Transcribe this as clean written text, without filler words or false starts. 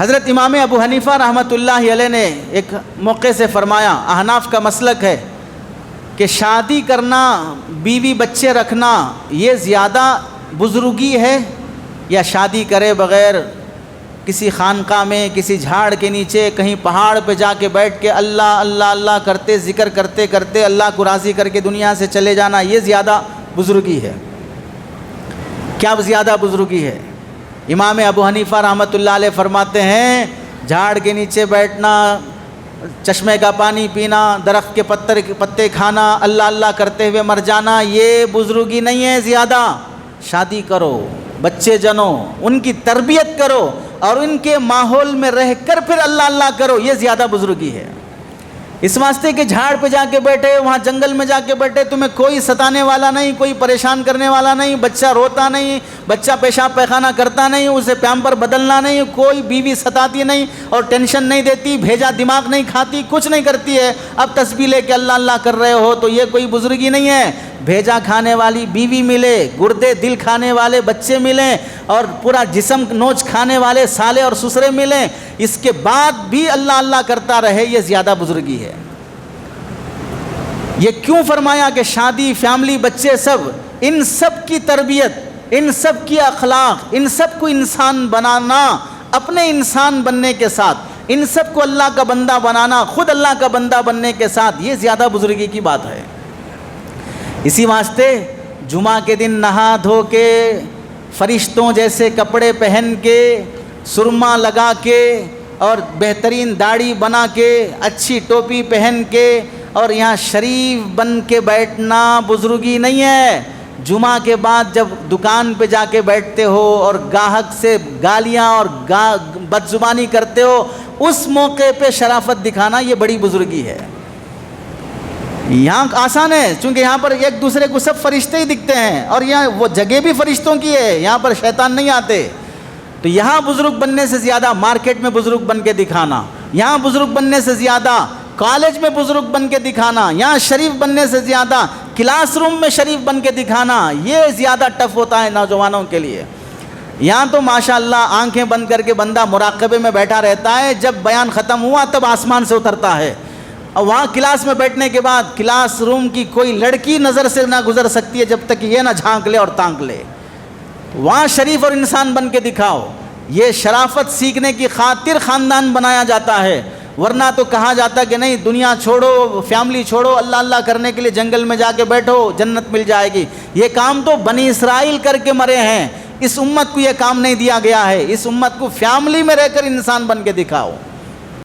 حضرت امام ابو حنیفہ رحمۃ اللہ علیہ نے ایک موقع سے فرمایا، احناف کا مسلک ہے کہ شادی کرنا، بیوی بچے رکھنا یہ زیادہ بزرگی ہے یا شادی کرے بغیر کسی خانقاہ میں، کسی جھاڑ کے نیچے، کہیں پہاڑ پہ جا کے بیٹھ کے اللہ اللہ اللہ کرتے، ذکر کرتے کرتے اللہ کو راضی کر کے دنیا سے چلے جانا، یہ زیادہ بزرگی ہے؟ کیا زیادہ بزرگی ہے؟ امام ابو حنیفہ رحمۃ اللہ علیہ فرماتے ہیں جھاڑ کے نیچے بیٹھنا، چشمے کا پانی پینا، درخت کے پتے کھانا، اللہ اللہ کرتے ہوئے مر جانا، یہ بزرگی نہیں ہے زیادہ۔ شادی کرو، بچے جنو، ان کی تربیت کرو اور ان کے ماحول میں رہ کر پھر اللہ اللہ کرو، یہ زیادہ بزرگی ہے۔ اس واسطے کہ جھاڑ پہ جا کے بیٹھے، وہاں جنگل میں جا کے بیٹھے، تمہیں کوئی ستانے والا نہیں، کوئی پریشان کرنے والا نہیں، بچہ روتا نہیں، بچہ پیشاب پیخانہ کرتا نہیں، اسے پیمپر بدلنا نہیں، کوئی بیوی ستاتی نہیں اور ٹینشن نہیں دیتی، بھیجا دماغ نہیں کھاتی، کچھ نہیں کرتی ہے، اب تسبیح لے کے اللہ اللہ کر رہے ہو تو یہ کوئی بزرگی نہیں ہے۔ بھیجا کھانے والی بیوی ملے، گردے دل کھانے والے بچے ملیں اور پورا جسم نوچ کھانے والے سالے اور سسرے ملیں، اس کے بعد بھی اللہ اللہ کرتا رہے، یہ زیادہ بزرگی ہے۔ یہ کیوں فرمایا کہ شادی، فیملی، بچے، سب، ان سب کی تربیت، ان سب کی اخلاق، ان سب کو انسان بنانا، اپنے انسان بننے کے ساتھ ان سب کو اللہ کا بندہ بنانا، خود اللہ کا بندہ بننے کے ساتھ، یہ زیادہ بزرگی کی بات ہے۔ اسی واسطے جمعہ کے دن نہا دھو کے، فرشتوں جیسے کپڑے پہن کے، سرما لگا کے اور بہترین داڑھی بنا کے، اچھی ٹوپی پہن کے اور یہاں شریف بن کے بیٹھنا بزرگی نہیں ہے۔ جمعہ کے بعد جب دکان پہ جا کے بیٹھتے ہو اور گاہک سے گالیاں اور بدزبانی کرتے ہو، اس موقع پہ شرافت دکھانا یہ بڑی بزرگی ہے۔ یہاں آسان ہے چونکہ یہاں پر ایک دوسرے کو سب فرشتے ہی دکھتے ہیں اور یہاں وہ جگہ بھی فرشتوں کی ہے، یہاں پر شیطان نہیں آتے، تو یہاں بزرگ بننے سے زیادہ مارکیٹ میں بزرگ بن کے دکھانا، یہاں بزرگ بننے سے زیادہ کالج میں بزرگ بن کے دکھانا، یہاں شریف بننے سے زیادہ کلاس روم میں شریف بن کے دکھانا، یہ زیادہ ٹف ہوتا ہے نوجوانوں کے لیے۔ یہاں تو ماشاءاللہ آنکھیں بند کر کے بندہ مراقبے میں بیٹھا رہتا ہے، جب بیان ختم ہوا تب آسمان سے اترتا ہے، اور وہاں کلاس میں بیٹھنے کے بعد کلاس روم کی کوئی لڑکی نظر سے نہ گزر سکتی ہے جب تک کہ یہ نہ جھانک لے اور تانک لے۔ وہاں شریف اور انسان بن کے دکھاؤ، یہ شرافت سیکھنے کی خاطر خاندان بنایا جاتا ہے، ورنہ تو کہا جاتا کہ نہیں دنیا چھوڑو، فیملی چھوڑو، اللہ اللہ کرنے کے لیے جنگل میں جا کے بیٹھو، جنت مل جائے گی۔ یہ کام تو بنی اسرائیل کر کے مرے ہیں، اس امت کو یہ کام نہیں دیا گیا ہے، اس امت کو فیملی میں رہ کر انسان بن کے دکھاؤ۔